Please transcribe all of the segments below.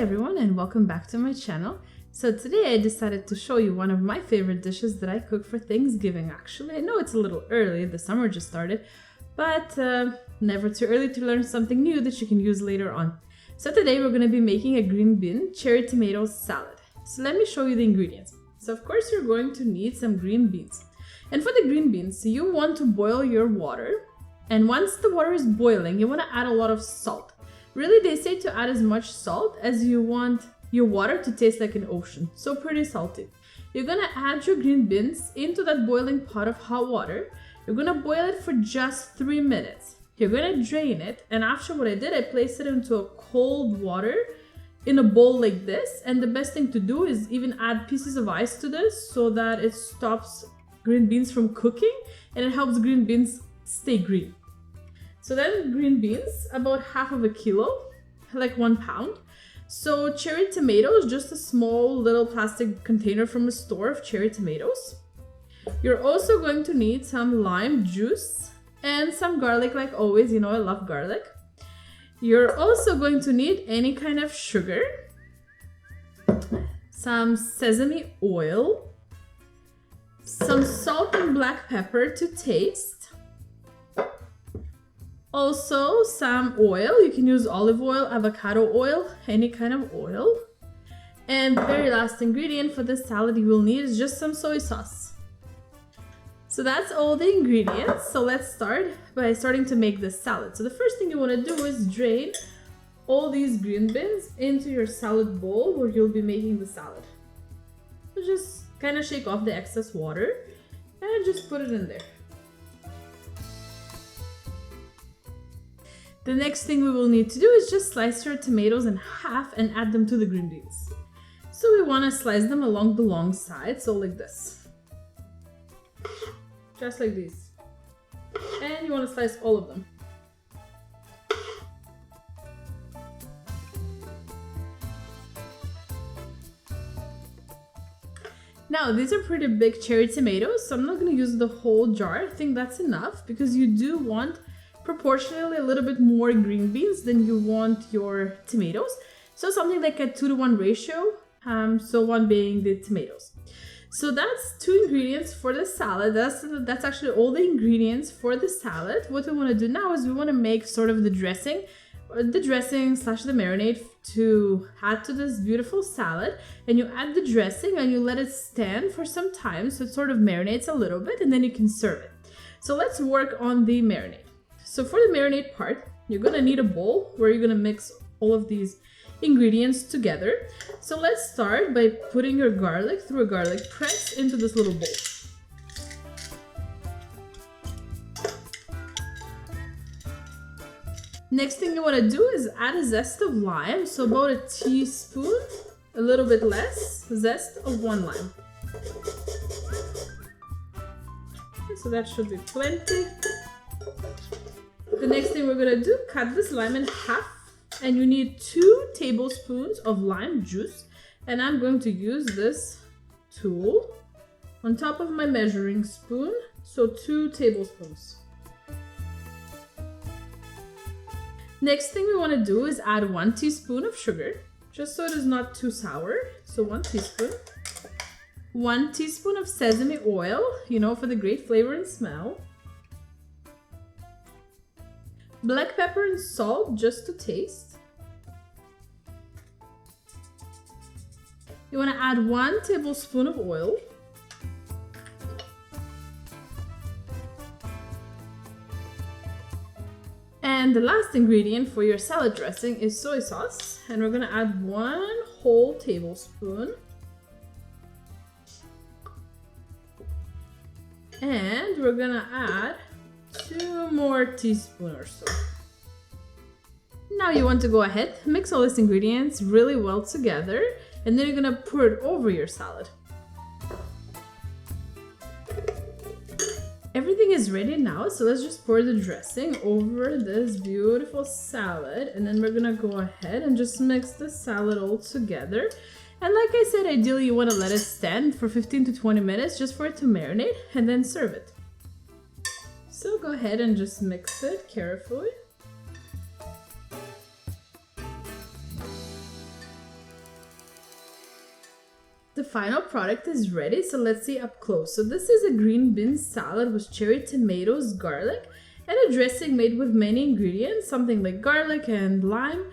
everyone and welcome back to my channel. So today I decided to show you one of my favorite dishes that I cook for Thanksgiving. Actually, I know it's a little early, the summer just started, but never too early to learn something new that you can use later on. So today we're going to be making a green bean cherry tomato salad. So let me show you the ingredients. So of course you're going to need some green beans. And for the green beans, you want to boil your water. And once the water is boiling, you want to add a lot of salt. Really, they say to add as much salt as you want your water to taste like an ocean. So pretty salty. You're gonna add your green beans into that boiling pot of hot water. You're gonna boil it for just 3 minutes. You're gonna drain it, and after what I did, I placed it into a cold water in a bowl like this. And the best thing to do is even add pieces of ice to this so that it stops green beans from cooking and it helps green beans stay green. So then green beans, about half of a kilo, like 1 pound. So cherry tomatoes, just a small little plastic container from a store of cherry tomatoes. You're also going to need some lime juice and some garlic, like always, you know I love garlic. You're also going to need any kind of sugar, some sesame oil, some salt and black pepper to taste. Also some oil, you can use olive oil, avocado oil, any kind of oil. And the very last ingredient for this salad you will need is just some soy sauce. So that's all the ingredients. So let's start by starting to make this salad. So the first thing you want to do is drain all these green beans into your salad bowl where you'll be making the salad. So just kind of shake off the excess water and just put it in there. The next thing we will need to do is just slice your tomatoes in half and add them to the green beans. So we want to slice them along the long side, so like this. Just like this. And you want to slice all of them. Now these are pretty big cherry tomatoes, so I'm not going to use the whole jar. I think that's enough because you do want proportionally a little bit more green beans than you want your tomatoes. So something like a 2-to-1 ratio, so 1 being the tomatoes. So that's 2 ingredients for the salad. That's actually all the ingredients for the salad. What we want to do now is we want to make sort of the dressing slash the marinade to add to this beautiful salad. And you add the dressing and you let it stand for some time so it sort of marinates a little bit and then you can serve it. So let's work on the marinade. So for the marinade part, you're gonna need a bowl where you're gonna mix all of these ingredients together. So let's start by putting your garlic through a garlic press into this little bowl. Next thing you wanna do is add a zest of lime. So about a teaspoon, a little bit less, zest of 1 lime. Okay, so that should be plenty. The next thing we're gonna do, cut this lime in half, and you need 2 tablespoons of lime juice. And I'm going to use this tool on top of my measuring spoon, so 2 tablespoons. Next thing we want to do is add 1 teaspoon of sugar, just so it is not too sour. So 1 teaspoon. 1 teaspoon of sesame oil, you know, for the great flavor and smell. Black pepper and salt just to taste. You want to add 1 tablespoon of oil. And the last ingredient for your salad dressing is soy sauce. And we're going to add 1 whole tablespoon. And we're going to add 2 more teaspoons or so. Now you want to go ahead, mix all these ingredients really well together, and then you're gonna pour it over your salad. Everything is ready now, so let's just pour the dressing over this beautiful salad, and then we're gonna go ahead and just mix the salad all together. And like I said, ideally you want to let it stand for 15 to 20 minutes just for it to marinate, and then serve it. So go ahead and just mix it carefully. the final product is ready, so let's see up close. So this is a green bean salad with cherry tomatoes, garlic, and a dressing made with many ingredients, something like garlic and lime.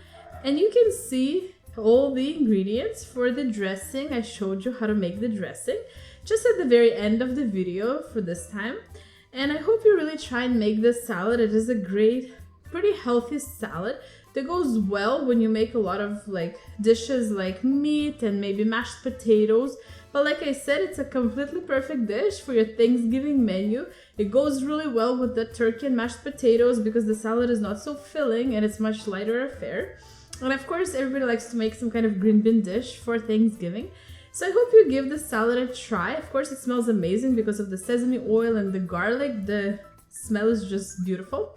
And you can see all the ingredients for the dressing. I showed you how to make the dressing just at the very end of the video for this time. And I hope you really try and make this salad. It is a great, pretty healthy salad that goes well when you make a lot of like dishes like meat and maybe mashed potatoes. But like I said, it's a completely perfect dish for your Thanksgiving menu. It goes really well with the turkey and mashed potatoes because the salad is not so filling and it's much lighter affair. And of course, everybody likes to make some kind of green bean dish for Thanksgiving. So I hope you give this salad a try. Of course, it smells amazing because of the sesame oil and the garlic. The smell is just beautiful.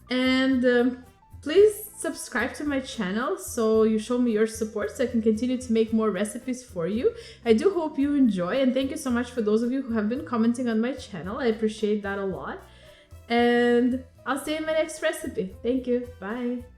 And please subscribe to my channel so you show me your support so I can continue to make more recipes for you. I do hope you enjoy, and thank you so much for those of you who have been commenting on my channel. I appreciate that a lot. And I'll see you in my next recipe. Thank you. Bye.